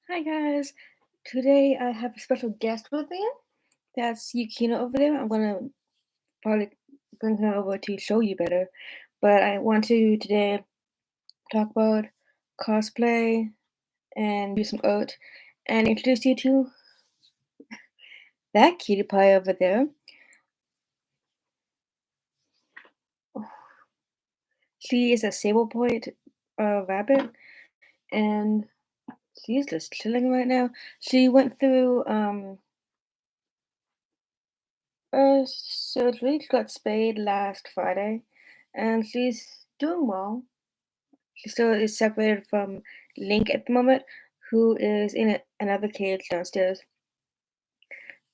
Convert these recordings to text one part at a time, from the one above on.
Hi guys. Today I have a special guest with me. That's Yukina over there. I'm gonna probably bring her over to show you better. But I want to today talk about cosplay and do some art and introduce you to that cutie pie over there. She is a sable point rabbit and she's just chilling right now. She went through surgery. She got spayed last Friday and she's doing well. She still is separated from Link at the moment, who is in another cage downstairs.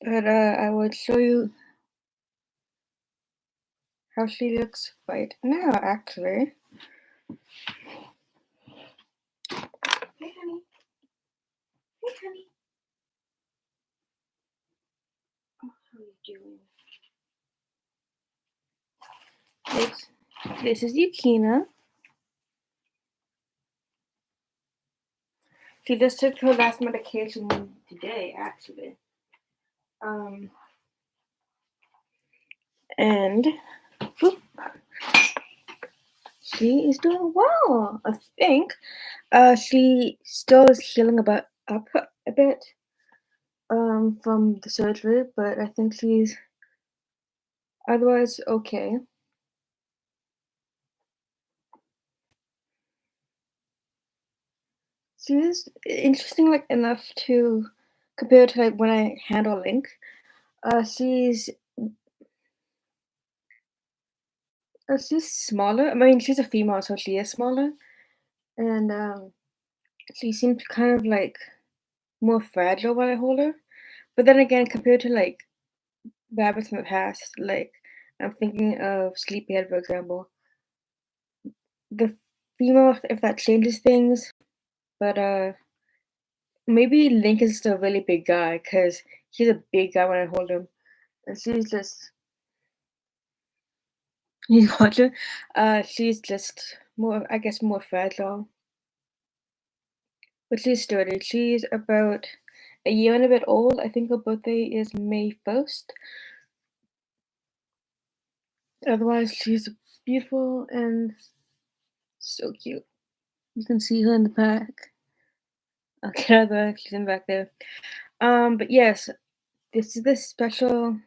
But I will show you how she looks right now, actually. Hey, honey. Hey, honey. Oh, how are you doing? This, this is Yukina. She just took her last medication today, actually. Um, and whoop, she is doing well, I think. She still is healing about up a bit from the surgery, but I think she's otherwise okay. She's interesting like enough to compare to like when I handle Link. She's smaller. I mean, she's a female, so she is smaller, and she seems kind of like more fragile when I hold her. But then again, compared to like rabbits in the past, like I'm thinking of Sleepyhead, for example. The female, if that changes things, but maybe Link is still a really big guy because he's a big guy when I hold him, and she's just he's watching. She's just more, I guess, more fragile, but she's sturdy. She's about a year and a bit old. I think her birthday is May 1st. Otherwise, she's beautiful and so cute. You can see her in the back. I'll get her there. She's in back there. But yes, this is the special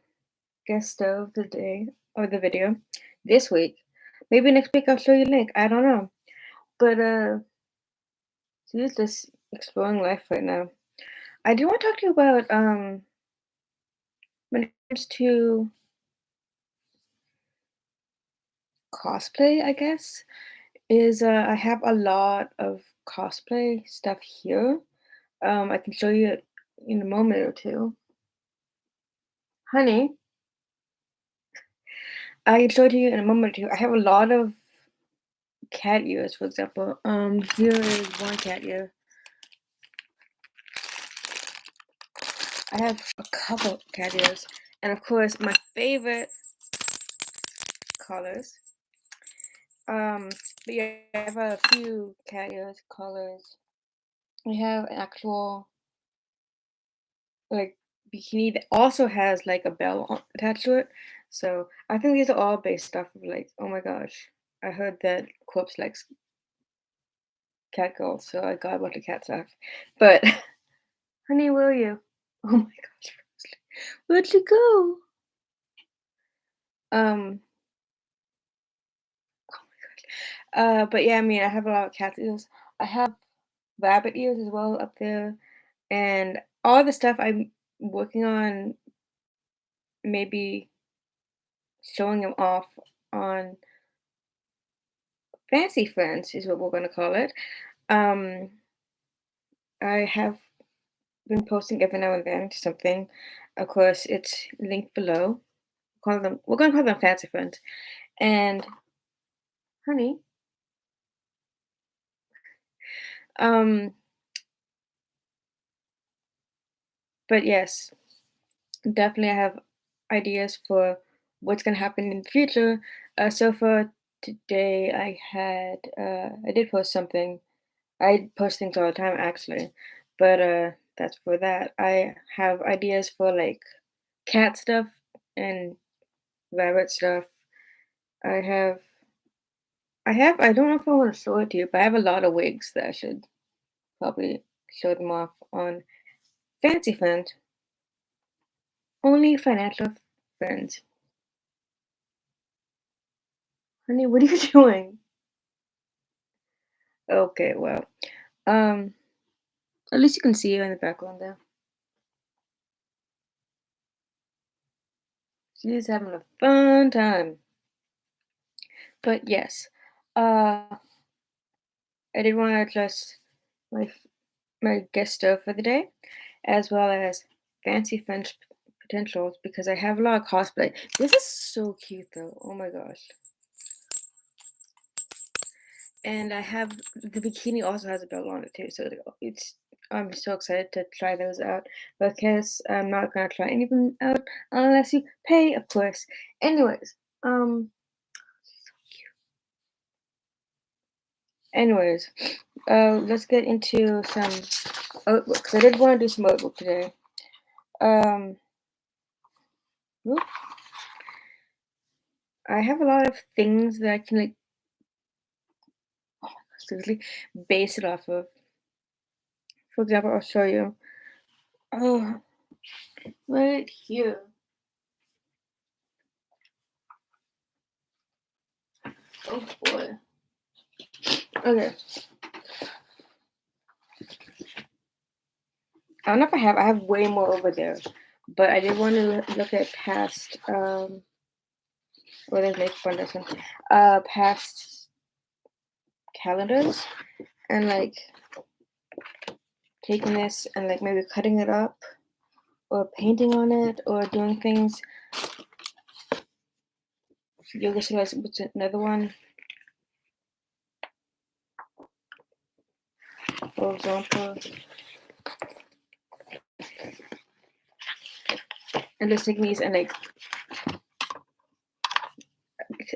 guest of the day or the video this week. Maybe next week I'll show you Link. I don't know. But she's just exploring life right now. I do want to talk to you about when it comes to cosplay, I guess, is I have a lot of cosplay stuff here. I can show you it in a moment or two. Honey, I can show it to you in a moment or two. I have a lot of cat ears, for example. Here is one cat ear. I have a couple cat ears. And of course, my favorite colors. Um, but yeah, I have a few cat ears colors. We have an actual like bikini that also has like a bell attached to it. So I think these are all based off of like, oh my gosh, I heard that Corpse likes cat girls, so I got a bunch of cat stuff. But honey, where are you? Oh my gosh, where'd you go? Um, but yeah, I mean, I have a lot of cat ears. I have rabbit ears as well up there, and all the stuff I'm working on, maybe showing them off on Fancy Friends is what we're gonna call it. Um, I have been posting every now and then something. Of course, it's linked below. We're gonna call them Fancy Friends. And honey, um, but yes, definitely I have ideas for what's gonna happen in the future. So for today, I did post something. I post things all the time actually, but that's for that. I have ideas for like cat stuff and rabbit stuff. I have I don't know if I want to show it to you, but I have a lot of wigs that I should probably show them off on Fancy Friends. Only financial friends. Honey, what are you doing? Okay, well, um, at least you can see her in the background there. She's having a fun time. But yes, I did want to address my my guest star for the day, as well as fancy French potentials because I have a lot of cosplay. This is so cute though. Oh my gosh. And I have the bikini also has a belt on it too, so it's I'm so excited to try those out because I'm not gonna try any of them out unless you pay, of course. Anyways, um, anyways, let's get into some artwork. 'Cause I did want to do some artwork today. Um, whoop, I have a lot of things that I can like seriously base it off of. For example, I'll show you. Oh, right here. Oh boy. Okay. I don't know if I have way more over there, but I did want to look at past or they make fun of something past calendars and like taking this and like maybe cutting it up or painting on it or doing things. Yoga Celeste, what's another one? For example, and just taking these and like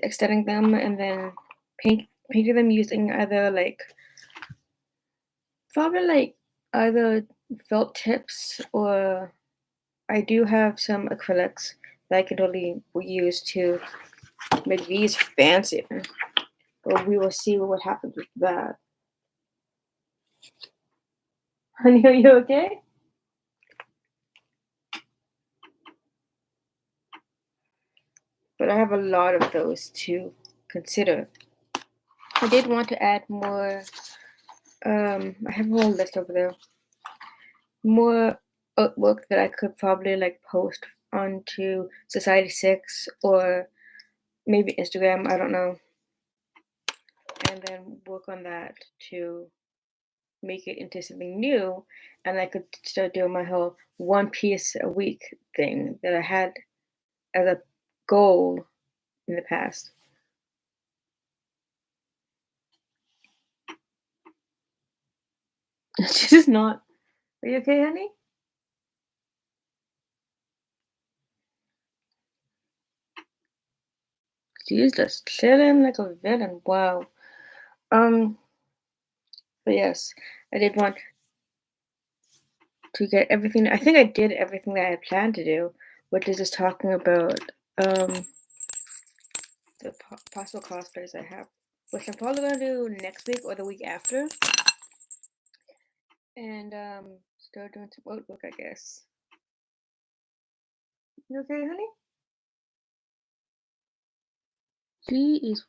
extending them and then painting them using either like probably like either felt tips or I do have some acrylics that I can totally use to make these fancier. But we will see what happens with that. Honey, are you okay? But I have a lot of those to consider. I did want to add more. I have a whole list over there. More artwork that I could probably like post onto Society 6 or maybe Instagram. I don't know. And then work on that to make it into something new and I could start doing my whole one piece a week thing that I had as a goal in the past. She's just not. Are you okay, honey? She's just chilling like a villain. Wow. Um, but yes, I did want to get everything. I think I did everything that I had planned to do, which is just talking about the possible cosplays I have, which I'm probably gonna do next week or the week after. And start doing some artwork, I guess. You okay, honey? She is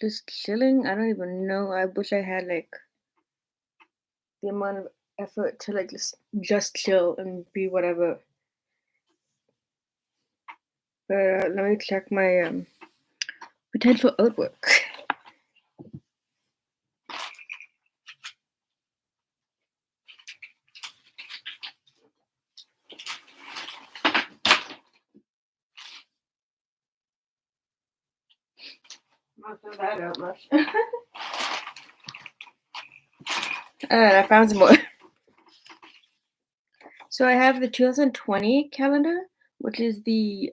just chilling. I don't even know. I wish I had like the amount of effort to like just chill and be whatever. But let me check my potential artwork. Not throw that out much. Alright, I found some more. So I have the 2020 calendar, which is the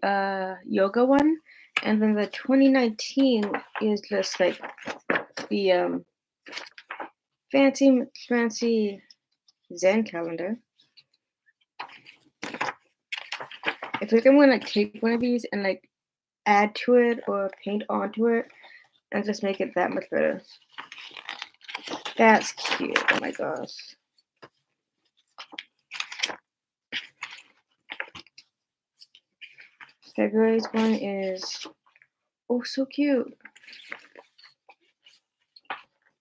yoga one, and then the 2019 is just like the fancy Zen calendar. I feel like I'm gonna like take one of these and like add to it or paint onto it and just make it that much better. That's cute. Oh my gosh. February's one is oh so cute.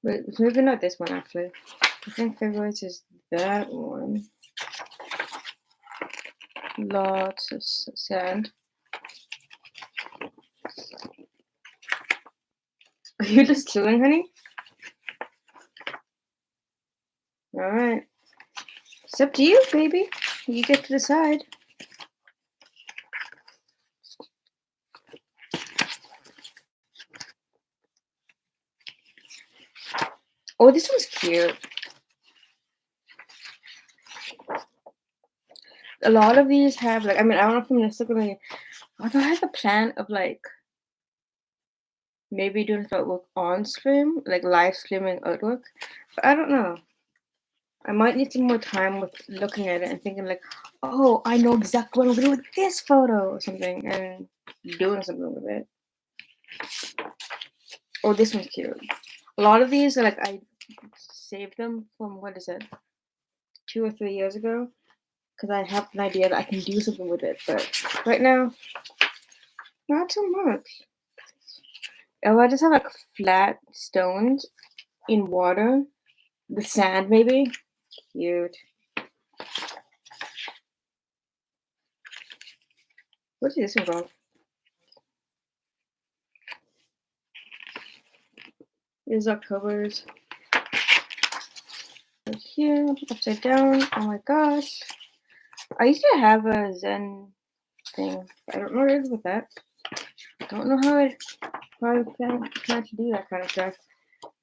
Wait, maybe not this one actually. I think February's is that one. Lots of sand. Are you just chilling, honey? Alright. It's up to you, baby. You get to decide. Oh, this one's cute. A lot of these have like, I mean, I don't know if I'm necessarily, although I have a plan of like maybe doing some artwork on stream, like live streaming artwork, but I don't know. I might need some more time with looking at it and thinking like, oh, I know exactly what I'm gonna do with this photo or something, and doing something with it. Oh, this one's cute. A lot of these are like I saved them from what is it, 2 or 3 years ago, because I have an idea that I can do something with it, but right now, not so much. Oh, I just have like flat stones in water, the sand maybe. Cute. What is this one called? This is October's. Right here, upside down. Oh my gosh. I used to have a Zen thing. I don't know what it is with that. I don't know how I plan to do that kind of stuff.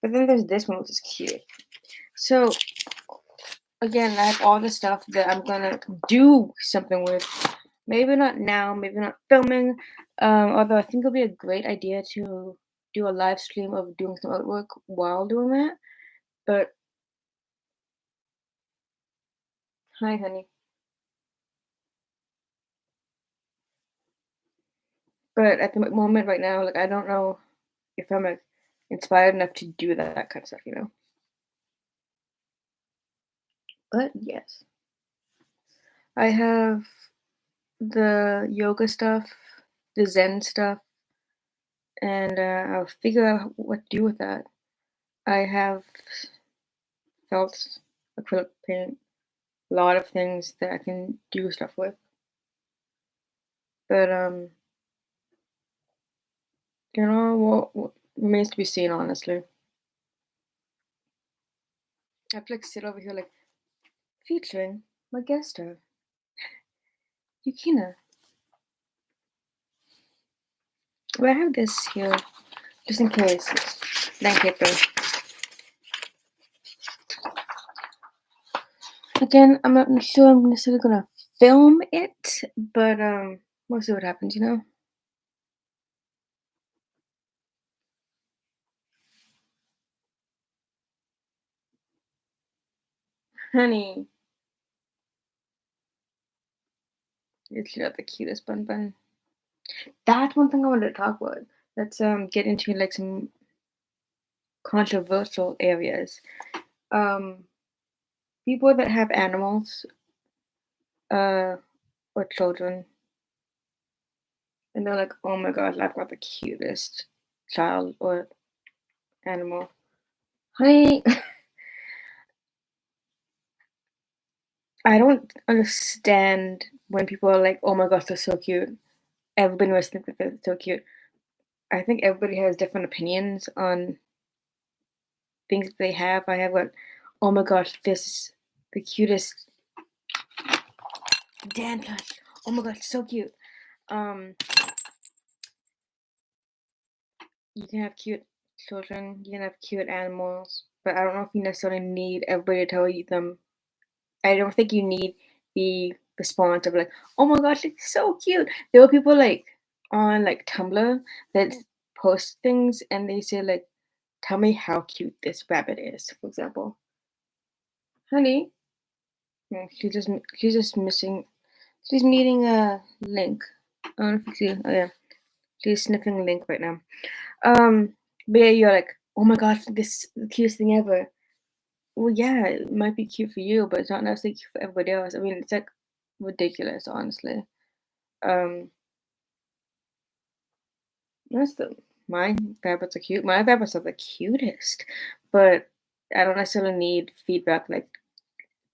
But then there's this one, which is cute. So again, I have all the stuff that I'm gonna do something with. Maybe not now, maybe not filming. Although I think it'll be a great idea to do a live stream of doing some artwork while doing that. But hi, honey. But at the moment, right now, like I don't know if I'm like, inspired enough to do that kind of stuff, you know. But yes, I have the yoga stuff, the Zen stuff, and I'll figure out what to do with that. I have felt acrylic paint, a lot of things that I can do stuff with. But you know what remains to be seen, honestly. I have to like sit over here like featuring my guest star, Yukina. But I have this here just in case. Blank paper. Again, I'm not sure I'm necessarily gonna film it, but we'll see what happens, you know. Honey, it's not the cutest bun bun. That's one thing I wanted to talk about. Let's get into like some controversial areas. Um, People that have animals, uh, or children, and they're like, "Oh my God, I've got the cutest child or animal." Honey, I don't understand when people are like, "Oh my gosh, they're so cute." Everybody must think that they're so cute. I think everybody has different opinions on things that they have. I have like, oh my gosh, this is the cutest Dan plush. Oh my gosh, so cute. Um, you can have cute children, you can have cute animals, but I don't know if you necessarily need everybody to tell you them. I don't think you need the response of like, oh my gosh, it's so cute. There were people like on like Tumblr that post things and they say like, tell me how cute this rabbit is, for example. Honey, Yeah, she's just missing. She's meeting a Link. I don't know if you see. Oh yeah, she's sniffing Link right now. But yeah, you're like, oh my gosh, this is the cutest thing ever. Well, yeah, it might be cute for you, but it's not necessarily cute for everybody else. I mean, it's like ridiculous, honestly. Um, that's the my rabbits are cute. My rabbits are the cutest, but I don't necessarily need feedback like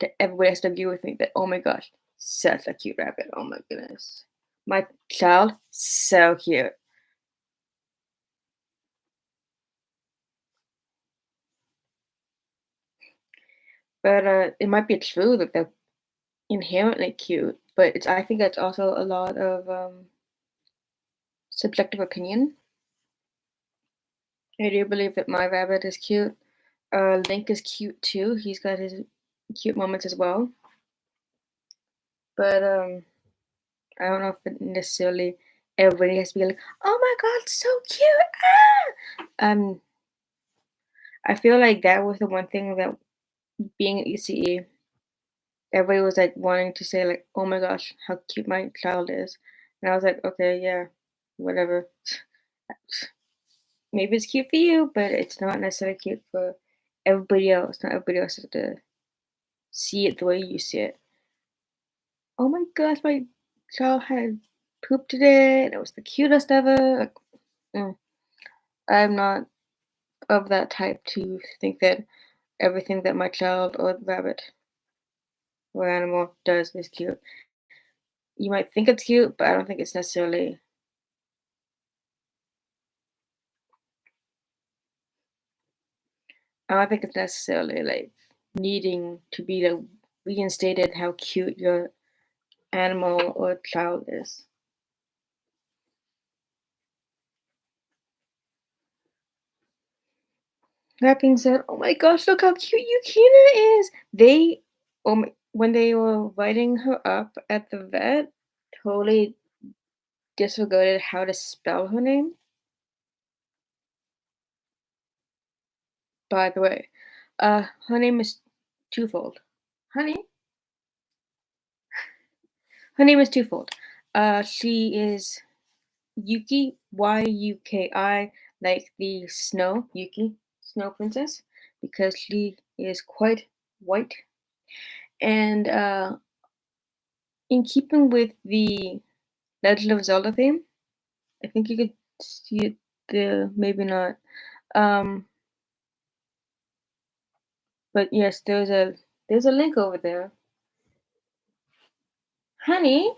that everybody has to agree with me that oh my gosh, such a cute rabbit. Oh my goodness. My child, so cute. But it might be true that they're inherently cute, but it's I think that's also a lot of subjective opinion. I do believe that my rabbit is cute. Link is cute too. He's got his cute moments as well. But I don't know if it necessarily everybody has to be like, "Oh my god, so cute!" Ah! I feel like that was the one thing that being at UCE, everybody was like wanting to say like, "Oh my gosh, how cute my child is," and I was like, "Okay, yeah, whatever. Maybe it's cute for you, but it's not necessarily cute for everybody else. Not everybody else has to see it the way you see it." Oh my gosh, my child had poop today, and it was the cutest ever. Like, mm, I'm not of that type to think that everything that my child or the rabbit or animal does is cute. You might think it's cute, but I don't think it's necessarily. I don't think it's necessarily like needing to be like reinstated how cute your animal or child is. That being said, oh my gosh, look how cute Yukina is. When they were writing her up at the vet, totally disregarded how to spell her name. By the way, her name is twofold. Honey, her name is twofold. She is Yuki, Yuki, like the snow, Yuki, snow princess, because she is quite white. And in keeping with the Legend of Zelda theme, I think you could see it there, maybe not. Um, but yes, there's a link over there. Honey,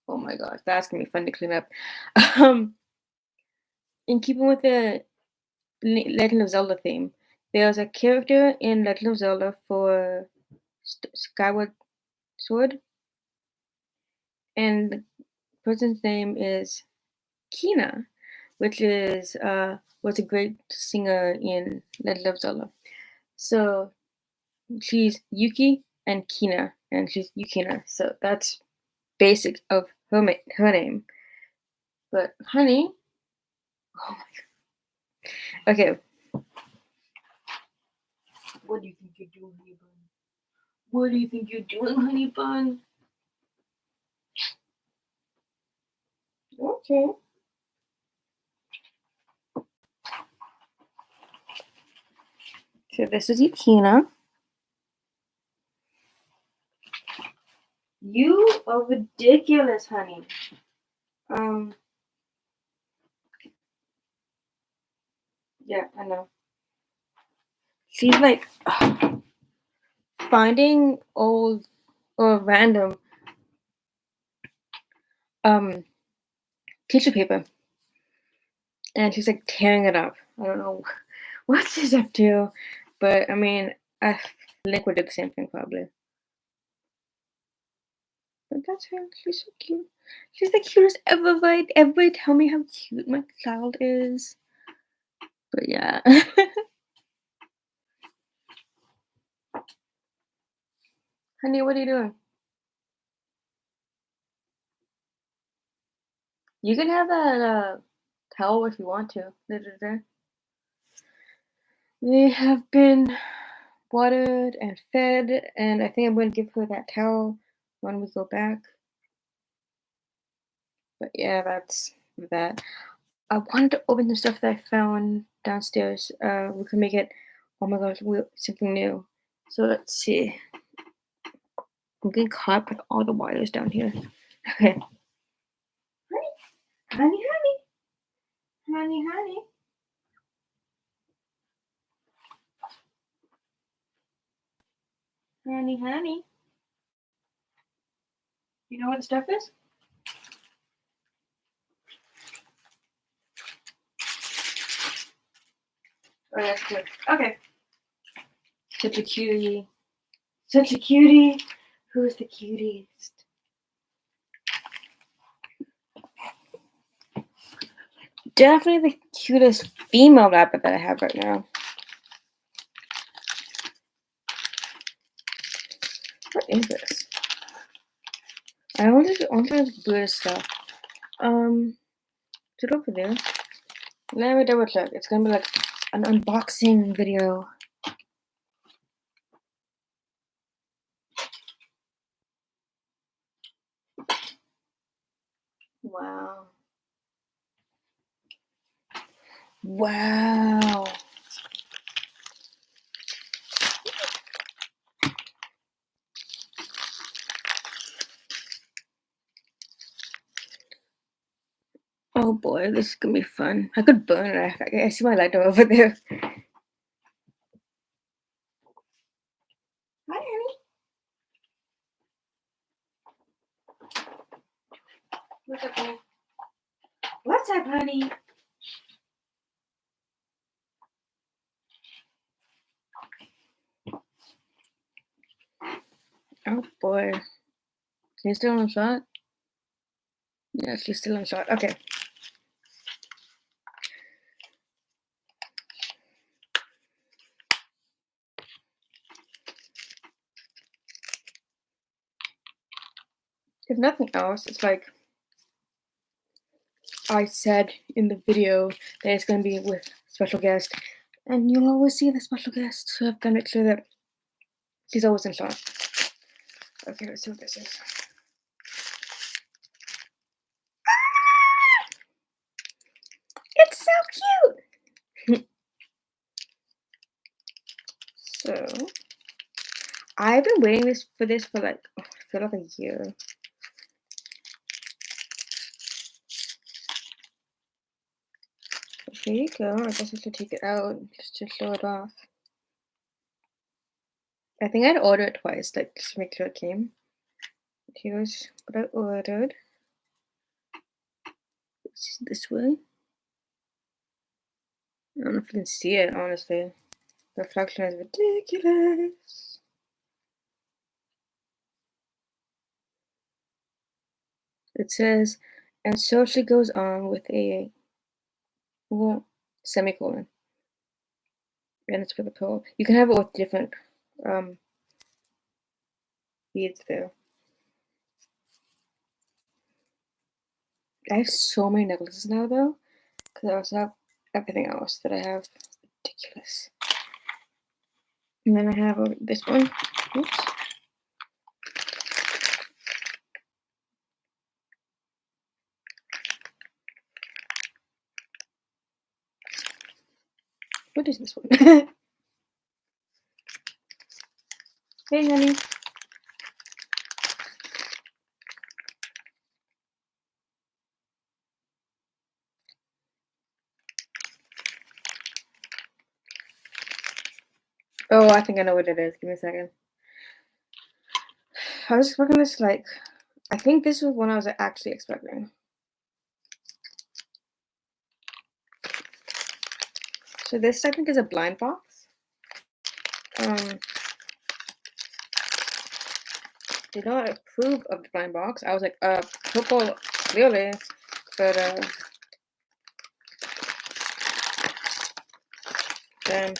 oh my gosh, that's gonna be fun to clean up. Um, in keeping with the Legend of Zelda theme, there's a character in Legend of Zelda for Skyward Sword, and the person's name is Kina, which is was a great singer in Legend of Zelda. So she's Yuki and Kina, and she's Yukina. So that's basic of her name. But honey, okay, what do you think you're doing, honey bun? What do you think you're doing, honey bun? Okay. So this is Yukina. You are ridiculous, honey. Um, yeah, I know. She's like finding old or random um tissue paper, and she's like tearing it up. I don't know what she's up to, but I mean, I Link would do the same thing probably. But that's her. She's so cute. She's the cutest ever, right? Everybody tell me how cute my child is. But yeah. Honey, what are you doing? You can have that towel if you want to. Da-da-da. They have been watered and fed, and I think I'm going to give her that towel when we go back. But yeah, that's that. I wanted to open the stuff that I found downstairs. We can make it. Oh my gosh, something new. So let's see. I'm getting caught with all the wires down here. Okay. Honey, honey, honey, honey, honey. You know what the stuff is? Oh, that's good. Okay. Such a cutie. Such a cutie. Who's the cutest? Definitely the cutest female rabbit that I have right now. What is this? I want to weird stuff. Is it over there? Let me double check. It's gonna be like an unboxing video. Wow. Wow. Oh boy, this is gonna be fun. I could burn it. I see my lighter over there. Hi, honey. What's up, honey? What's up, honey? Oh boy. She's still on shot? Yeah, she's still on shot. Okay. If nothing else, it's like I said in the video that it's gonna be with special guest, and you'll always see the special guest. So I have to make sure that she's always in shot. Okay, let's see what this is. It's so cute. So I've been waiting for this for like I feel like a year. Here you go. I guess I should take it out just to show it off. I think I'd order it twice, like just to make sure it came. Here's what I ordered. This one. I don't know if you can see it, honestly. The reflection is ridiculous. It says, and so she goes on with a semicolon. And it's really cool. You can have it with different beads there. I have so many necklaces now, though, because I also have everything else that I have. Ridiculous. And then I have this one. Oops. What is this one? Hey, honey. Oh, I think I know what it is. Give me a second. I was expecting this, like, I think this was one I was actually expecting. So this, I think, is a blind box. Did not approve of the blind box. I was like, purple, clearly, but, then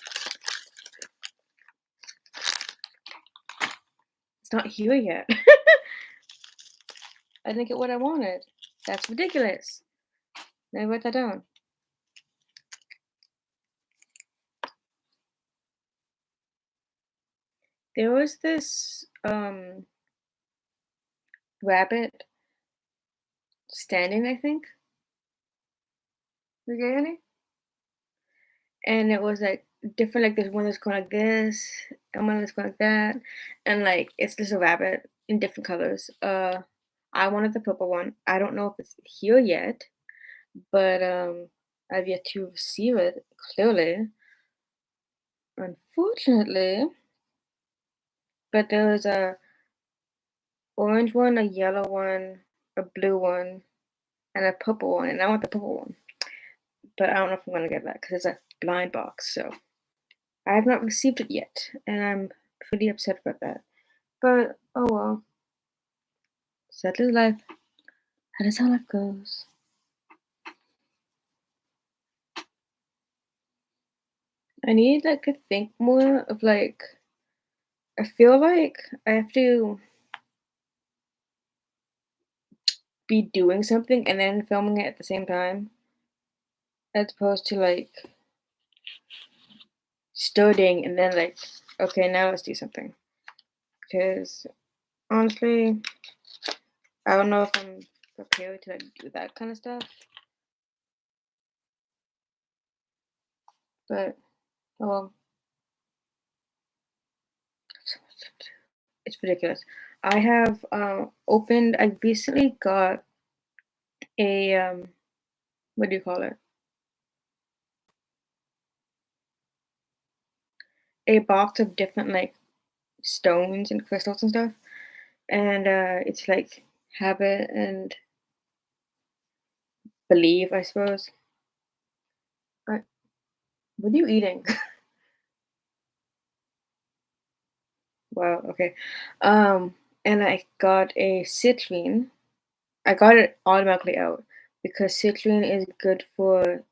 it's not here yet. I didn't get what I wanted. That's ridiculous. Let me write that down. There was this rabbit standing, I think. You get any? And it was like different, like there's one that's going like this, and one that's going like that, and like it's just a rabbit in different colors. I wanted the purple one. I don't know if it's here yet, but I've yet to receive it clearly, unfortunately. But there was a orange one, a yellow one, a blue one, and a purple one, and I want the purple one. But I don't know if I'm gonna get that because it's a blind box, so I have not received it yet, and I'm pretty upset about that. But oh well, such is life. That is how life goes. I need like to think more of like I feel like I have to be doing something and then filming it at the same time, as opposed to like studying and then like okay now let's do something. Because honestly, I don't know if I'm prepared to like do that kind of stuff. But oh well, it's ridiculous. I have opened. I recently got a what do you call it? A box of different like stones and crystals and stuff, and it's like habit and believe, I suppose. I, what are you eating? Wow. Okay. And I got a citrine. I got it automatically out because citrine is good for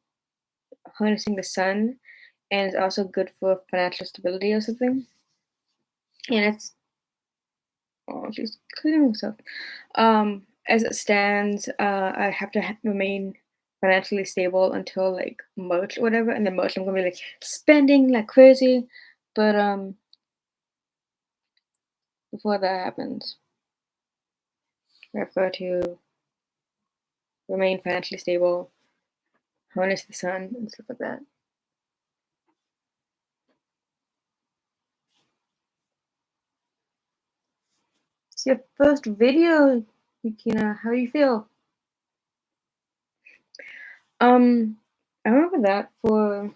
harnessing the sun, and it's also good for financial stability or something. And it's oh, she's cleaning herself. As it stands, I have to remain financially stable until like March or whatever, and then March I'm gonna be like spending like crazy. But before that happens, I've got to remain financially stable, harness the sun, and stuff like that. It's your first video, Yukina. How do you feel? Um, I remember that for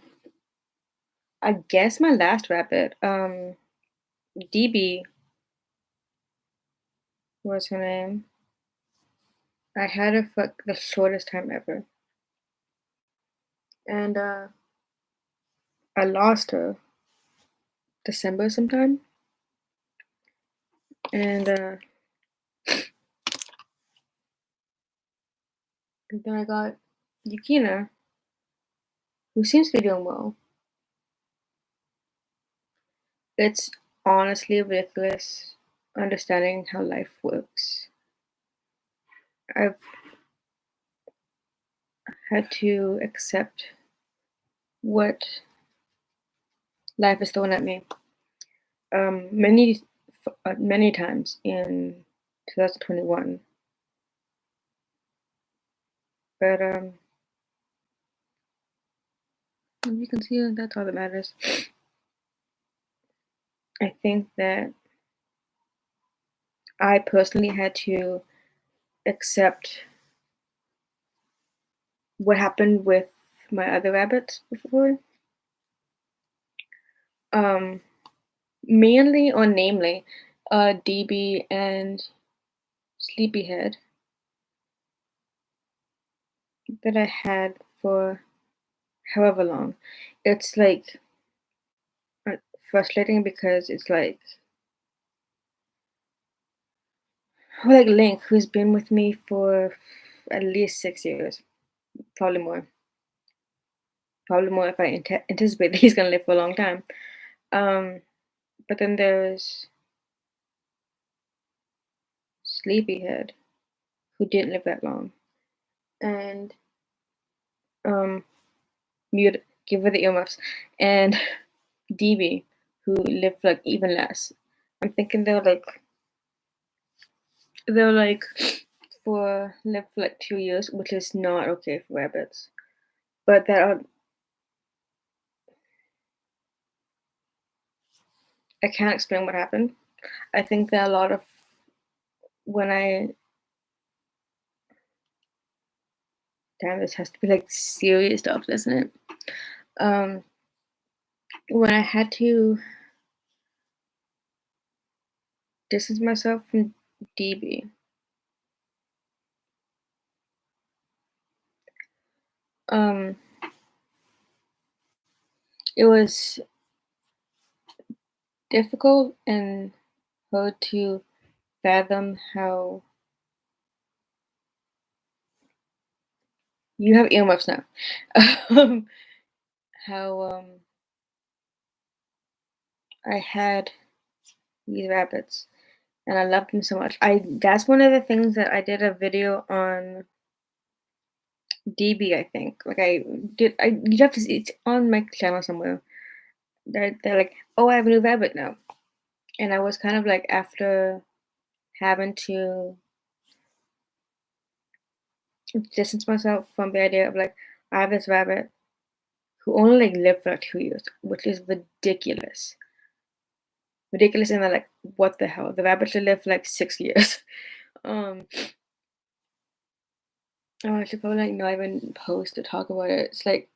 I guess my last rabbit. DB was her name. I had her for the shortest time ever, and I lost her December sometime, and then I got Yukina, who seems to be doing well. It's honestly ridiculous understanding how life works. I've had to accept what life is throwing at me many times in 2021, but as you can see, that's all that matters. I think that I personally had to accept what happened with my other rabbits before. Um, mainly or namely, DB and Sleepyhead that I had for however long. It's like uh, frustrating because it's like Link, who's been with me for at least 6 years, probably more. Probably more if I anticipate that he's gonna live for a long time. Um, but then there's Sleepyhead, who didn't live that long, and um, give her the earmuffs, and DB, who lived like even less. I'm thinking they're like for live for like 2 years, which is not okay for rabbits. But I can't explain what happened. I think that a lot of when I damn this has to be like serious stuff, doesn't it? Um, when I had to distance myself from DB, um, it was difficult and hard to fathom how you have earmuffs now. um, how I had these rabbits and I loved them so much. I That's one of the things that I did a video on DB, I think. Like I you have to see it's on my channel somewhere. They're like, oh, I have a new rabbit now, and I was kind of like after having to distance myself from the idea of like I have this rabbit who only like lived for like 2 years, which is ridiculous. Ridiculous, and they're like, what the hell? The rabbit should live for like 6 years. Um, oh, I should probably like not even post to talk about it. It's like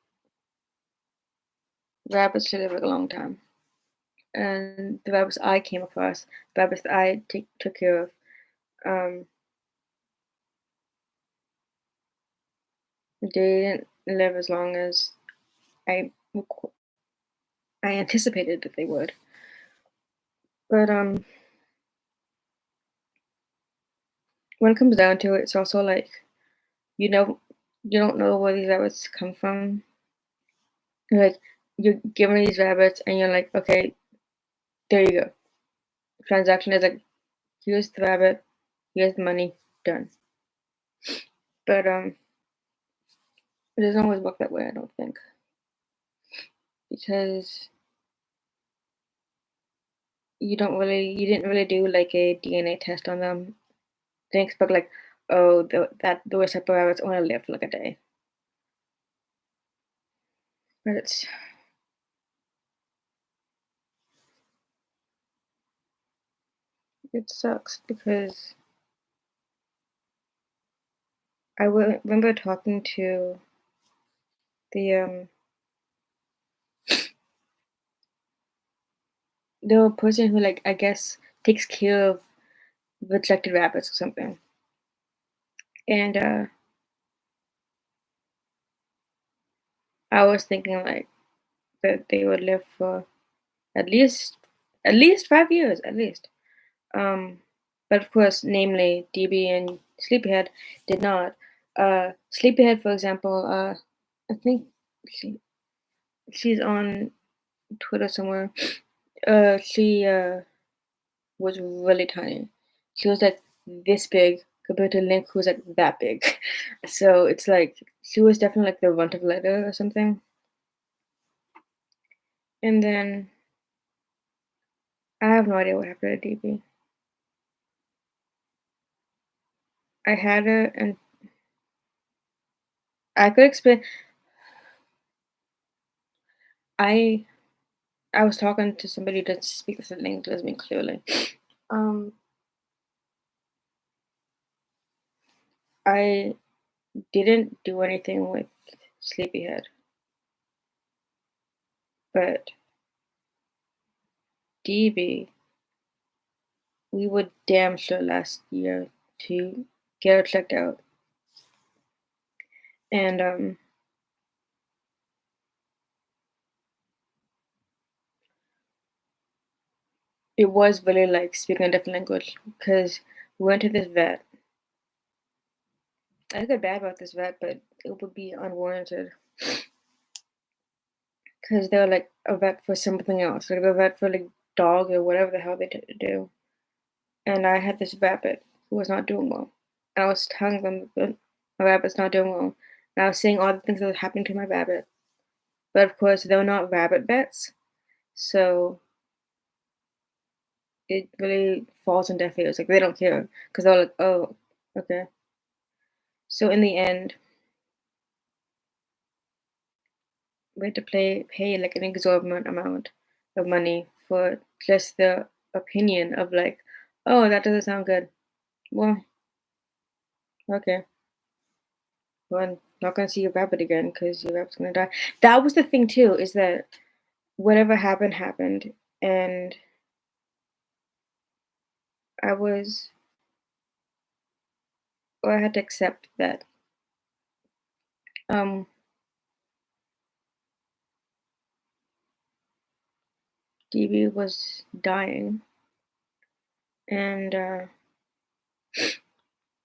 rabbits should live like a long time. And the rabbits I came across, the rabbits that I took care of, um, they didn't live as long as I I anticipated that they would. But when it comes down to it, it's also like you know you don't know where these rabbits come from. Like you're given these rabbits, and you're like, okay, there you go. Transaction is like, here's the rabbit, here's the money, done. But it doesn't always work that way. I don't think because you didn't really do like a DNA test on them. Didn't expect like, oh, that those type of rabbits only live for like a day. But it sucks because remember talking to the the person who like I guess takes care of rejected rabbits or something, and I was thinking like that they would live for at least at least 5 years at least. Um, but of course, namely DB and Sleepyhead did not. Sleepyhead, for example, I think she she's on Twitter somewhere. She was really tiny. She was like this big compared to Link, who was like that big. So it's like she was definitely like the runt of litter or something. And then I have no idea what happened to DB. I had her, and I could explain. I I was talking to somebody that speaks the language as me clearly. Um, I didn't do anything with Sleepyhead, but DB, we would damn sure last year to get her checked out, and it was really like speaking a different language because we went to this vet. I feel bad about this vet, but it would be unwarranted because they're like a vet for something else, like a vet for like dog or whatever the hell they do. And I had this rabbit who was not doing well. And I was telling them that my rabbit's not doing well. And I was saying all the things that were happening to my rabbit. But of course, they were not rabbit vets. So it really falls on deaf ears. Like they don't care because they're like, oh, okay. So in the end, we had to pay like an exorbitant amount of money for just the opinion of like, oh, that doesn't sound good. Well, okay. Well, I'm not gonna see your rabbit again because your rabbit's gonna die. That was the thing too, is that whatever happened happened, and I was, or I had to accept that um DB was dying, and I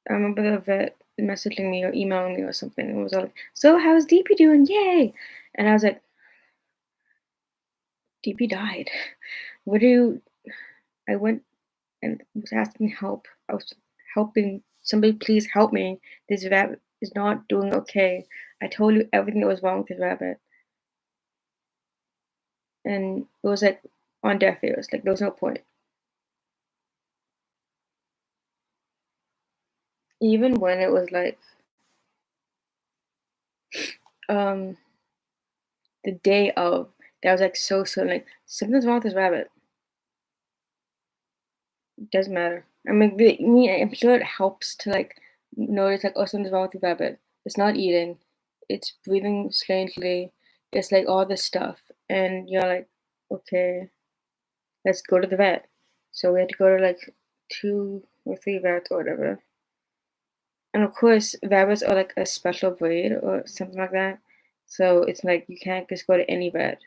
remember the vet messaging me or emailing me or something. And was like, "So how's DP doing? Yay!" And I was like, "DP died. What do you?" I went and was asking help. I was helping somebody. Please help me. This rabbit is not doing okay. I told you everything that was wrong with this rabbit, and it was like on deaf ears. Like there was no point. Even when it was like um the day of, that was like so soon. Like something's wrong with this rabbit. Doesn't matter. I mean, I'm sure it helps to like notice like, oh, something's wrong with the rabbit. It's not eating. It's breathing strangely. It's like all this stuff, and you're like, okay, let's go to the vet. So we had to go to like 2 or 3 vets or whatever. And of course, rabbits are like a special breed or something like that. So it's like you can't just go to any vet.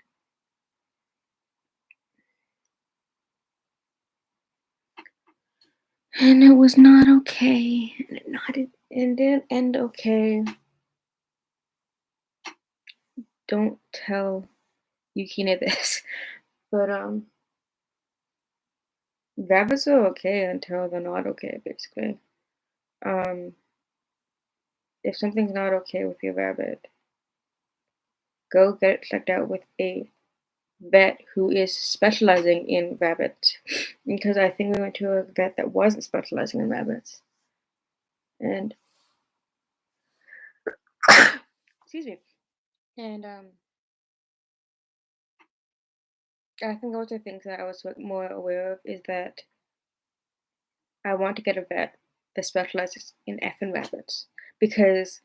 And it was not okay. And it didn't end okay. Don't tell Yukina this. But rabbits are okay until they're not okay, basically. Um, if something's not okay with your rabbit, go get it checked out with a vet who is specializing in rabbits. Because I think we went to a vet that wasn't specializing in rabbits. And excuse me. And I think those are things that I was like, more aware of is that I want to get a vet that specializes in effing rabbits. Because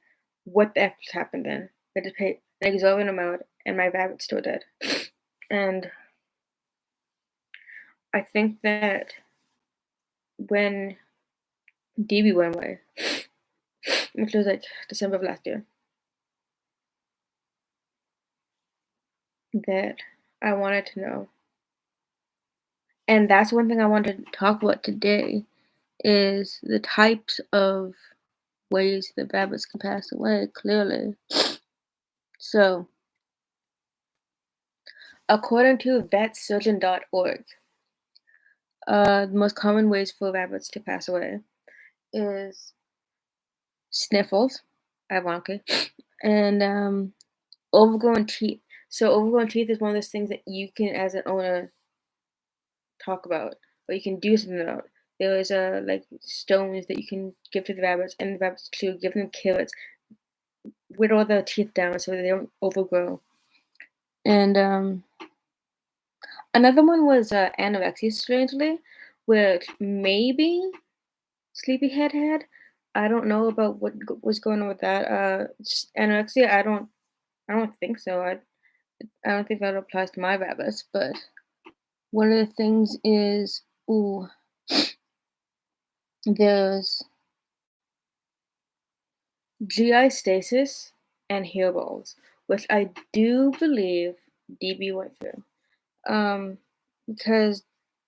what the F just happened then? I just paid an exorbitant amount and my rabbit's still dead. And I think that when DB went away, which was like December of last year, that I wanted to know. And that's one thing I wanted to talk about today is the types of ways that rabbits can pass away, clearly. So, according to vetsurgeon.org, the most common ways for rabbits to pass away is sniffles, ironically, and overgrown teeth. So overgrown teeth is one of those things that you can, as an owner, talk about, or you can do something about. There is like stones that you can give to the rabbits, and the rabbits to give them carrots, whittle the teeth down so they don't overgrow. And another one was anorexia, strangely, which maybe Sleepyhead had. I don't know about what was going on with that. Anorexia, I don't think so. I don't think that applies to my rabbits. But one of the things is, ooh, there's GI stasis and hairballs, which I do believe DB went through. Because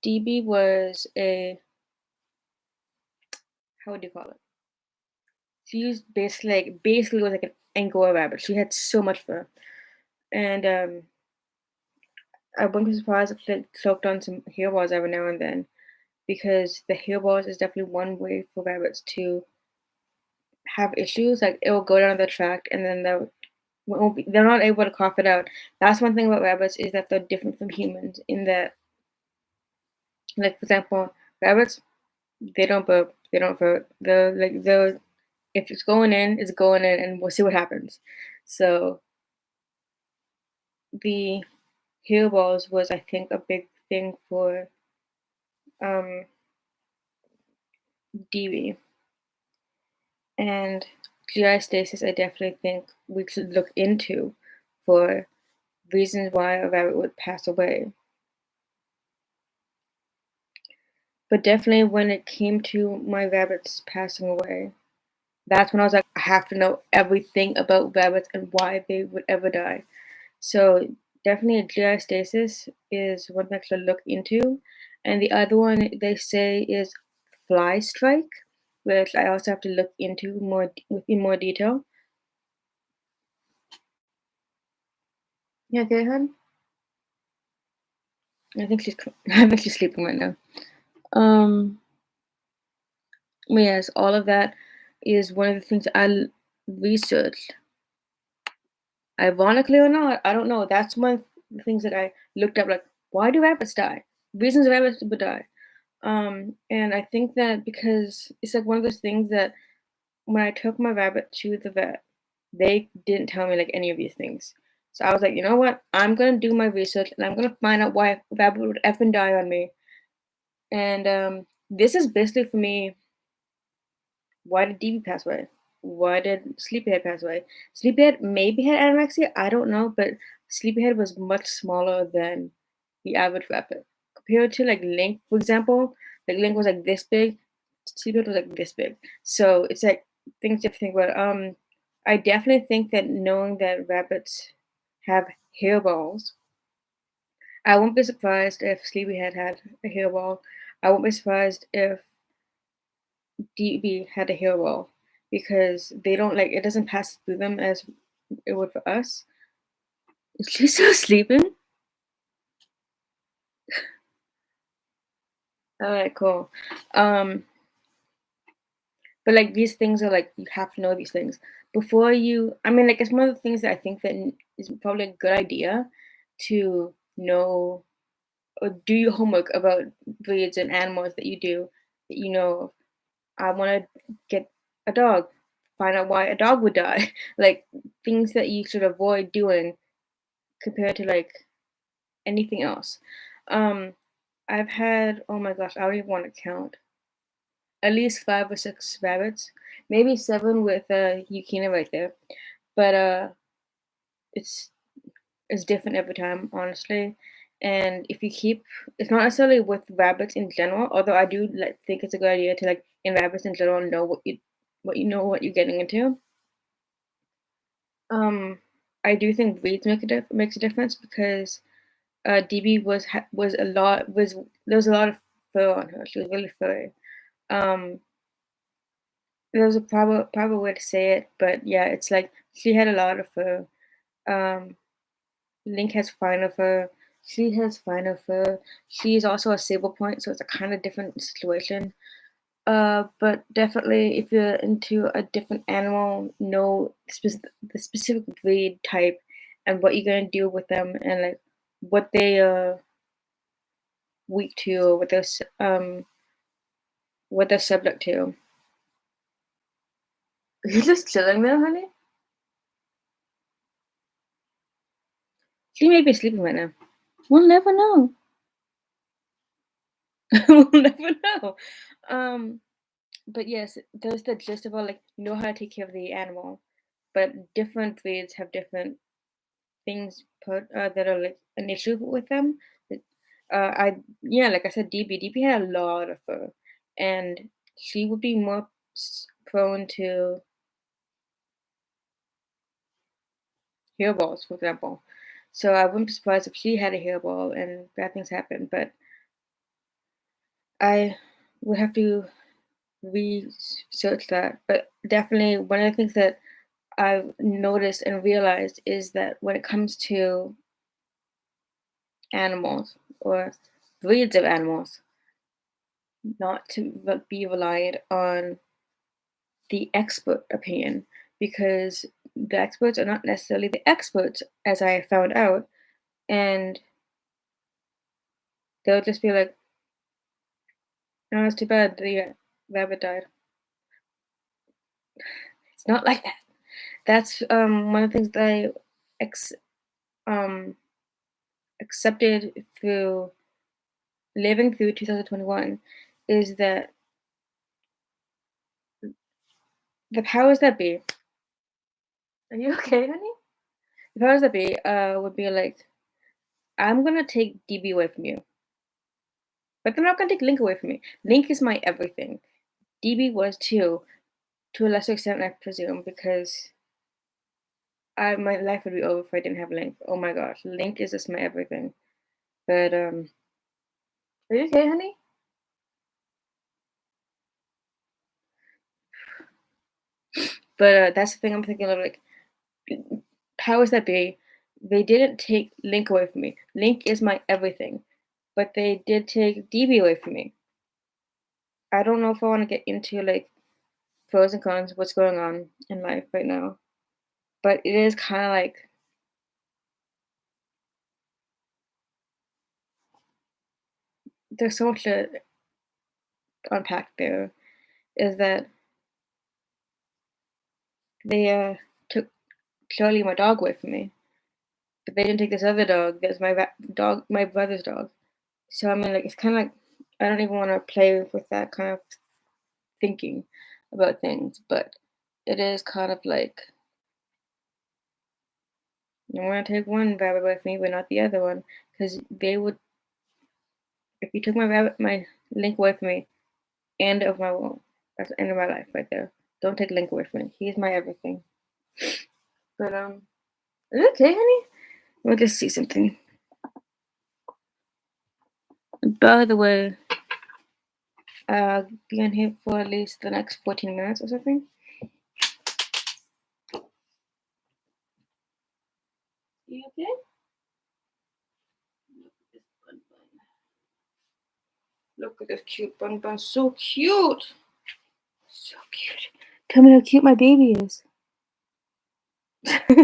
DB was how would you call it? She was basically was like an Angora rabbit. She had so much fur, and I wouldn't be surprised if it choked on some hairballs every now and then, because the hairballs is definitely one way for rabbits to have issues. Like it will go down the tract, and then they're not able to cough it out. That's one thing about rabbits is that they're different from humans in that Like for example, rabbits, they don't burp, they don't fart. They'll if it's going in, it's going in, and we'll see what happens. So the hair balls was, I think, a big thing for um DB and GI stasis. I definitely think we should look into for reasons why a rabbit would pass away. But definitely when it came to my rabbits passing away, that's when I was like, I have to know everything about rabbits and why they would ever die. So definitely GI stasis is one thing to look into. And the other one they say is fly strike, which I also have to look into in more detail. Yeah, go ahead. I think she's I think she's sleeping right now. Um, yes, all of that is one of the things researched. Ironically or not, I don't know. That's one of the things that I looked up. Like, why do rabbits die? Reasons rabbits would die. And I think that because it's like one of those things that when I took my rabbit to the vet, they didn't tell me like any of these things. So I was like, you know what? I'm gonna do my research and I'm gonna find out why a rabbit would effing die on me. And this is basically for me. Why did DB pass away? Why did Sleepyhead pass away? Sleepyhead maybe had anorexia. I don't know, but Sleepyhead was much smaller than the average rabbit compared to like Link, for example. Like Link was like this big. Sleepyhead was like this big. So it's like things you have to think about. I definitely think that knowing that rabbits have hairballs, I won't be surprised if Sleepyhead had a hairball. I won't be surprised if DB had a hairball because they don't like it doesn't pass through them as it would for us. Is she still sleeping? All right, cool. Um, but like these things are like you have to know these things before you. I mean, like it's one of the things that I think that is probably a good idea to know or do your homework about breeds and animals that you do that you know. I want to get a dog. Find out why a dog would die. Like things that you should avoid doing compared to like anything else. Um, I've had, oh my gosh, I don't even want to count. At least 5 or 6 rabbits, maybe 7 with Yukina right there. But it's it's different every time, honestly. And if you keep, it's not necessarily with rabbits in general. Although I do like think it's a good idea to like in rabbits in general know what you're getting into. Um, I do think breeds makes a difference because DB was a lot was there was a lot of fur on her. She was really furry. Um, there was a proper way to say it, but yeah, it's like she had a lot of fur. Um, Link has finer fur. She has finer fur. She's also a sable point, so it's a kind of different situation. But definitely, if you're into a different animal, know the specific breed type and what you're gonna do with them, and like what they weak to or what they're subject to. You're just chilling there, honey. She may be sleeping right now. We'll never know. We'll never know. Um, but yes, there's the gist of all like know how to take care of the animal, but different breeds have different things that are like an issue with them. Like, I yeah, like I said, DB had a lot of fur, and she would be more prone to hairballs, for example. So I wouldn't be surprised if she had a hairball and bad things happen. But I would have to research that. But definitely, one of the things that I've noticed and realized is that when it comes to animals or breeds of animals, not to be reliant on the expert opinion because the experts are not necessarily the experts, as I found out, and they'll just be like, Oh, it's too bad the rabbit died. It's not like that. That's one of the things that I ex- um accepted through living through 2021 is that the powers that be. Are you okay, honey? The powers that be would be like, I'm gonna take DB away from you, but they're not gonna take Link away from me. Link is my everything. DB was too, to a lesser extent, I presume, because my life would be over if I didn't have Link. Oh my gosh, Link is just my everything. But are you okay, honey? But that's the thing I'm thinking of, like powers that be. They didn't take Link away from me. Link is my everything, but they did take DB away from me. I don't know if I want to get into like pros and cons, what's going on in life right now, but it is kind of like there's so much to unpack there. Is that they took Charlie, my dog, away from me, but they didn't take this other dog. That's my dog, my brother's dog. So I mean, like it's kind of like I don't even want to play with that kind of thinking about things, but it is kind of like I want to take one rabbit away from me, but not the other one, because they would. If you took my Link away from me, end of my world. That's the end of my life right there. Don't take Link away from me. He's my everything. But is it okay, honey? Let me just see something. By the way, be on here for at least the next 14 minutes or something. You okay? Look at this cute bun bun. So cute. So cute. Tell me how cute my baby is. Are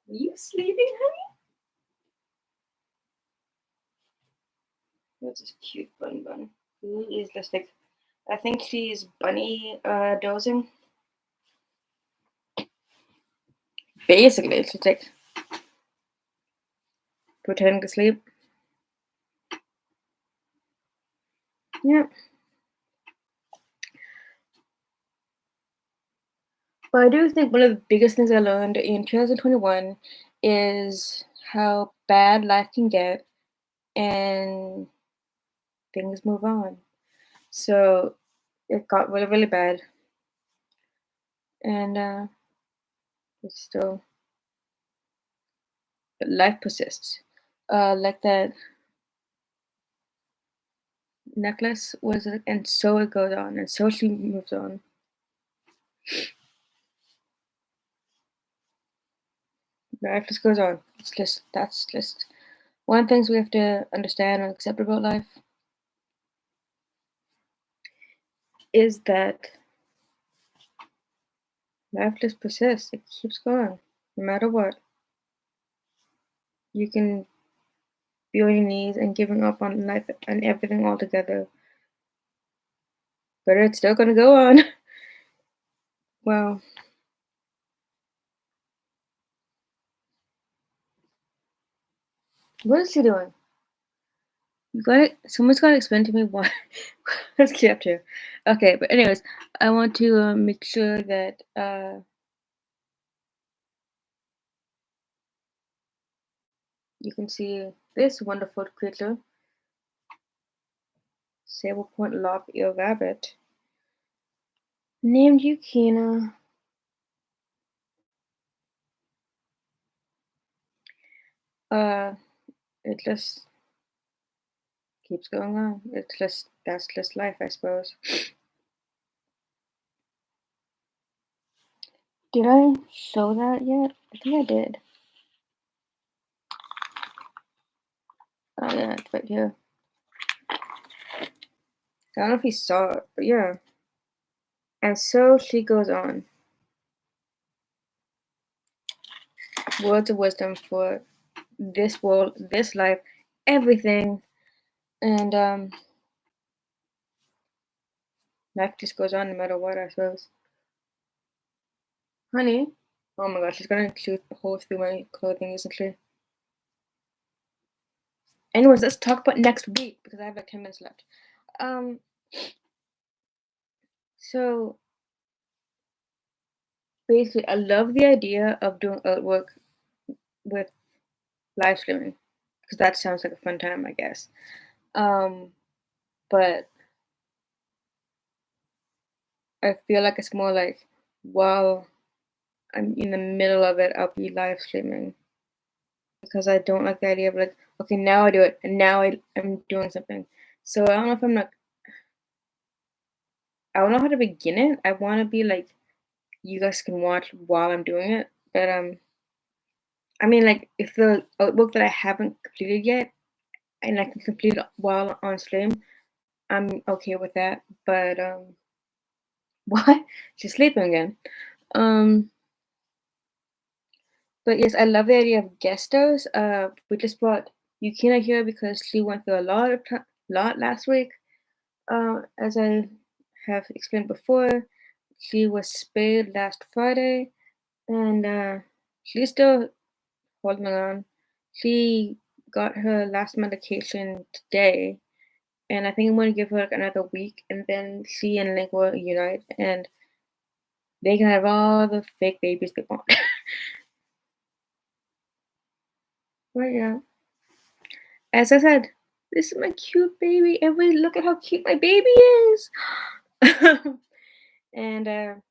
you sleeping, honey? That's a cute bun bun. He is just like, I think she's bunny dozing. Basically, she's like pretending to sleep. Yeah. But I do think one of the biggest things I learned in 2021 is how bad life can get and things move on. So it got really, really bad. And it's still, but life persists. Like that necklace was, and so it goes on, and so she moves on. Life just goes on. That's just one of the things we have to understand and accept about life is that life just persists. It keeps going, no matter what. You can be on your knees and giving up on life and everything altogether, but it's still gonna go on. Well, what is she doing? You got it. Someone's got to explain to me why. Let's get up here. Okay, but anyways, I want to make sure that you can see this wonderful creature, sable point lop ear rabbit, named Yukina. Uh, it just keeps going on. It's just that's just life, I suppose. Did I show that yet? I think I did. Oh yeah, it's right here. I don't know if you saw it, but yeah. And so she goes on. Words of wisdom for this world, this life, everything. And Life just goes on no matter what, I suppose. Honey? Oh my gosh, she's gonna shoot holes through my clothing, isn't she? Anyways, let's talk about next week because I have like 10 minutes left. Um, so basically, I love the idea of doing artwork with live streaming because that sounds like a fun time, I guess. Um, but I feel like it's more like while I'm in the middle of it, I'll be live streaming because I don't like the idea of like, okay, now I do it and now I'm doing something. So I don't know if I'm like, I don't know how to begin it. I want to be like, you guys can watch while I'm doing it. But I mean, like, if the artwork that I haven't completed yet and I can complete it while on stream, I'm okay with that. But what? She's sleeping again. Um, but yes, I love the idea of guest stars. We just brought Yukina here because she went through a lot last week. As I have explained before, she was spayed last Friday, and she's still holding on. She got her last medication today, and I think I'm gonna give her like another week, and then she and Link will unite, and they can have all the fake babies they want. But yeah, as I said, this is my cute baby. Everybody, look at how cute my baby is. And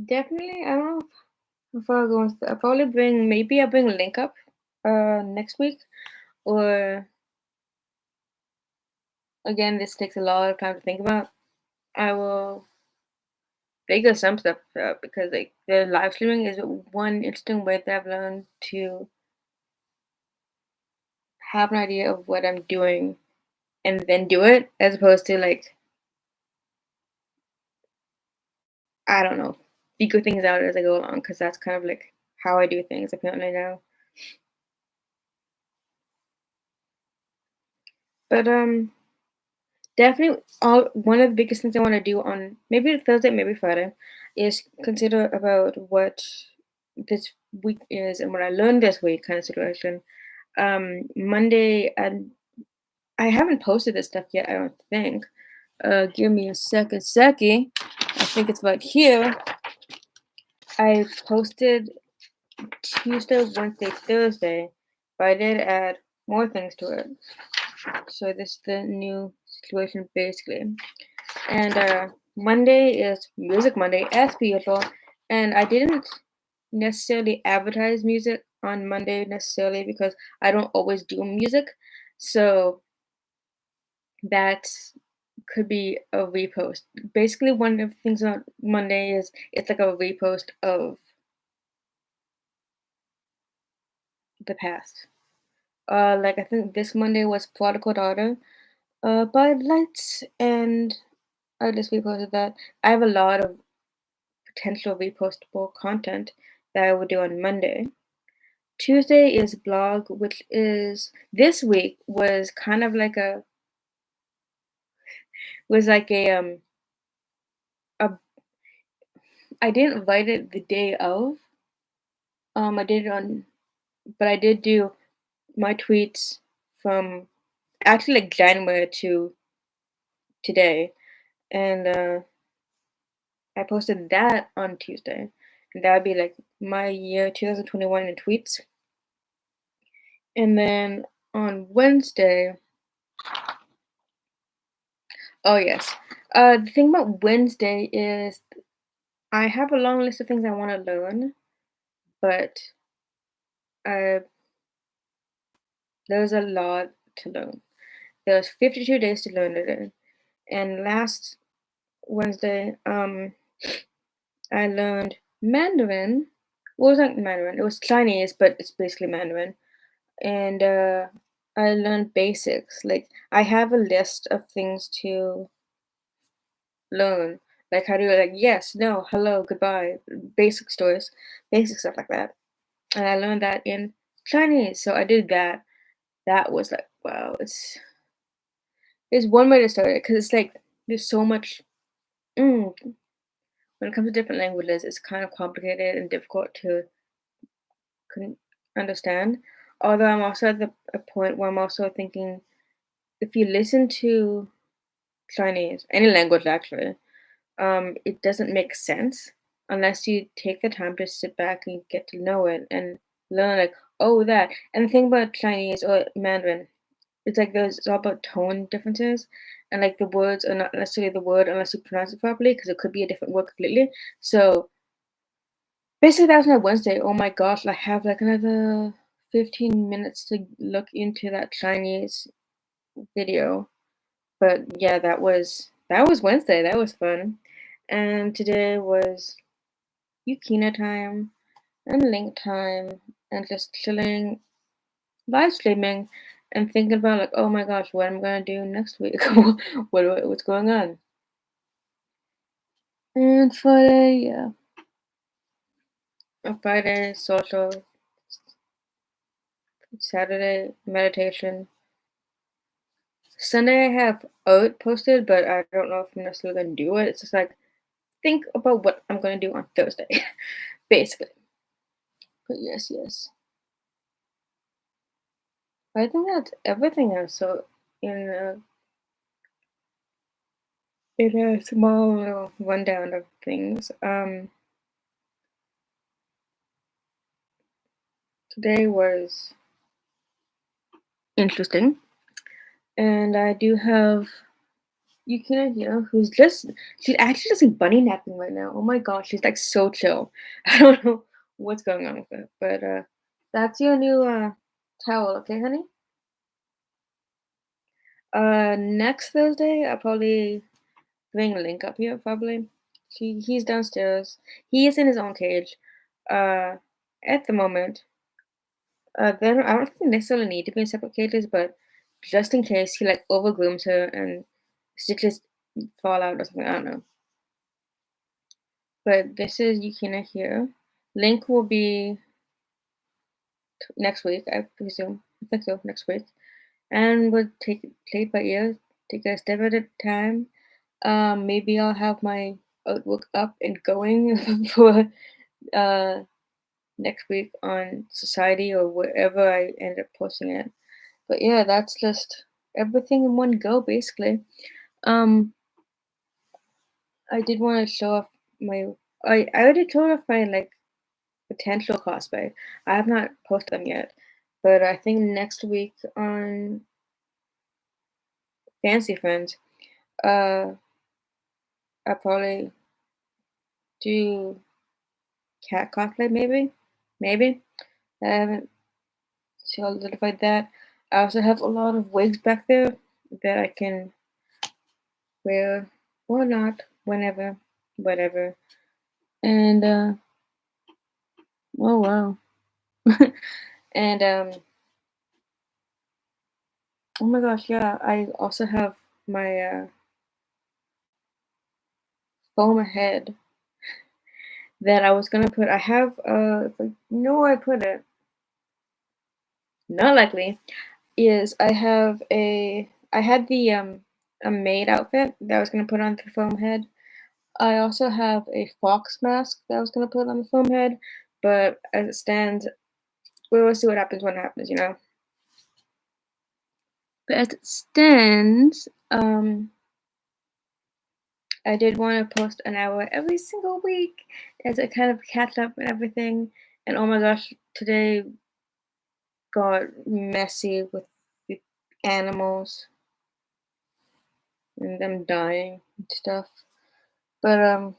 definitely, I don't know if I'll go. I'll probably bring maybe I'll bring Link up next week, or again, this takes a lot of time to think about. I will figure some stuff out because like the live streaming is one interesting way that I've learned to have an idea of what I'm doing and then do it, as opposed to like I don't know, figure things out as I go along because that's kind of like how I do things apparently now. But definitely all one of the biggest things I want to do on maybe Thursday, maybe Friday, is consider about what this week is and what I learned this week kind of situation. Monday and I haven't posted this stuff yet, I don't think. Give me a second. I think it's about here. I posted Tuesday, Wednesday, Thursday, but I did add more things to it. So this is the new situation basically. And Monday is Music Monday as per usual. And I didn't necessarily advertise music on Monday necessarily because I don't always do music. So that could be a repost. Basically, one of the things on Monday is it's like a repost of the past. Like I think this Monday was Prodigal Daughter, by Lights, and I just reposted that. I have a lot of potential repostable content that I will do on Monday. Tuesday is blog, which is this week was like a I didn't write it the day of. I did it on, but I did do my tweets from actually like January to today, and I posted that on Tuesday, and that would be like my year 2021 in tweets. And then on Wednesday, oh yes, the thing about Wednesday is I have a long list of things I want to learn, but uh, there's a lot to learn. There's 52 days to learn it in, and last Wednesday, I learned Mandarin. Well, it wasn't Mandarin. It was Chinese, but it's basically Mandarin. And I learned basics. Like I have a list of things to learn, like how to like yes, no, hello, goodbye, basic stories, basic stuff like that. And I learned that in Chinese, so I did that. That was like wow, it's one way to start it because it's like There's so much. Mm, when it comes to different languages, it's kind of complicated and difficult to understand. Although I'm also at a point where I'm also thinking if you listen to Chinese, any language actually, it doesn't make sense unless you take the time to sit back and get to know it and learn like, oh that. And the thing about Chinese or Mandarin, it's like it's all about tone differences and like the words are not necessarily the word unless you pronounce it properly because it could be a different word completely. So basically that was my Wednesday. Oh my gosh, I have like another 15 minutes to look into that Chinese video. But yeah, that was Wednesday. That was fun. And today was Yukina time and Link time and just chilling, live streaming and thinking about like, oh my gosh, what I'm gonna do next week. What's going on? And Friday, yeah. Friday social, Saturday meditation. Sunday I have art posted, but I don't know if I'm necessarily gonna do it. It's just like think about what I'm gonna do on Thursday, basically. But yes, yes. I think that's everything else. So in a small little rundown of things. Today was interesting, and I do have Yukina here, she's actually just like bunny napping right now. Oh my gosh, she's like so chill. I don't know what's going on with her, but that's your new towel, okay, honey? Next Thursday, I'll probably bring Link up here, probably. He's downstairs. He is in his own cage. Uh, at the moment, then I don't think they necessarily need to be in separate cages, but just in case he like overgrooms her and stitches fall out or something, I don't know. But this is Yukina here. Link will be next week, I presume. I think so, next week. And we'll take it play it by ear, take it a step at a time. Maybe I'll have my artwork up and going for uh next week on Society or wherever I end up posting it. But yeah, that's just everything in one go basically. Um, I did want to show off my. I already told off my like potential cosplay. I have not posted them yet, but I think next week on Fancy Friends, uh, I'll probably do cat cosplay. Maybe I haven't solidified that. I also have a lot of wigs back there that I can wear or not whenever, whatever. And oh wow. And oh my gosh, yeah, I also have my foam head that I was gonna put. I have like, no, I put it. Not likely is I had the a maid outfit that I was gonna put on the foam head. I also have a fox mask that I was gonna put on the foam head, but as it stands, we will see what happens when it happens, you know. But as it stands, I did want to post an hour every single week as a kind of catch up and everything. And oh my gosh, today got messy with the animals and them dying and stuff. But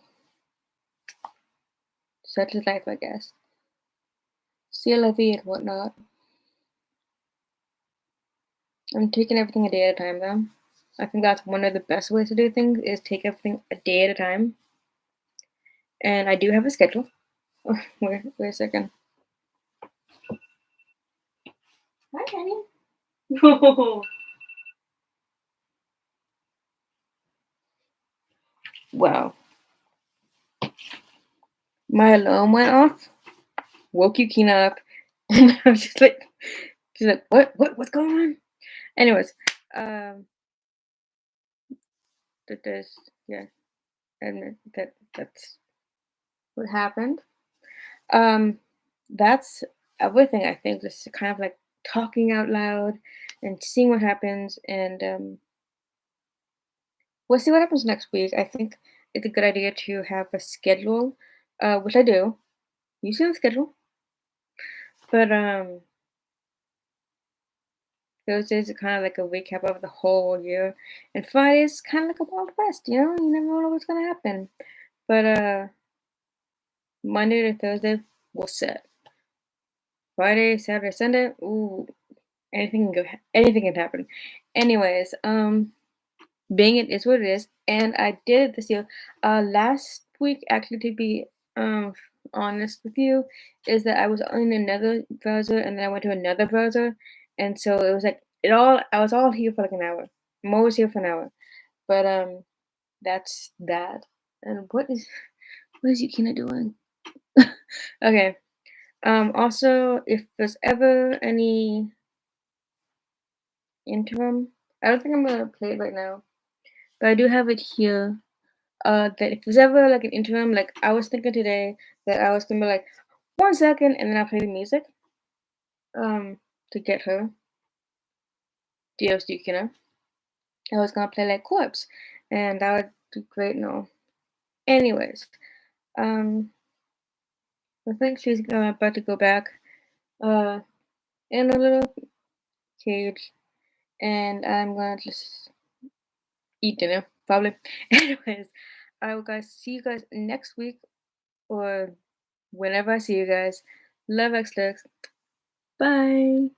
such is life, I guess. See la vie and whatnot. I'm taking everything a day at a time, though. I think that's one of the best ways to do things is take everything a day at a time. And I do have a schedule. Oh, wait a second. Hi, Kenny. Wow. My alarm went off, woke Yukina up, and I was just like, she's like, what's going on? Anyways, um, that there's yeah, admit that that's what happened. Um, that's everything. I think just kind of like talking out loud and seeing what happens, and we'll see what happens next week. I think it's a good idea to have a schedule, which I do. You see on the schedule, but Thursdays are kind of like a recap of the whole year, and Fridays kind of like a wild west. You never know what's gonna happen. But Monday to Thursday, we're set. Friday, Saturday, Sunday, ooh, anything can happen. Anyways, being it is what it is, and I did it this year. Last week, actually, to be honest with you, is that I was in another browser, and then I went to another browser, and so it was like it all. I was all here for like an hour. I'm always here for an hour, but that's that. And what is Yukina doing? Okay. Also, if there's ever any interim, I don't think I'm gonna play it right now, but I do have it here. That if there's ever like an interim, like I was thinking today that I was gonna be like 1 second, and then I'll play the music. To get her, Dios Yukina. I was gonna play like Corpse, and that would be great. No, anyways, um, I think she's about to go back, uh, in a little cage, and I'm gonna just eat dinner, probably. Anyways, I will guys see you guys next week or whenever I see you guys. Love X Lux. Bye.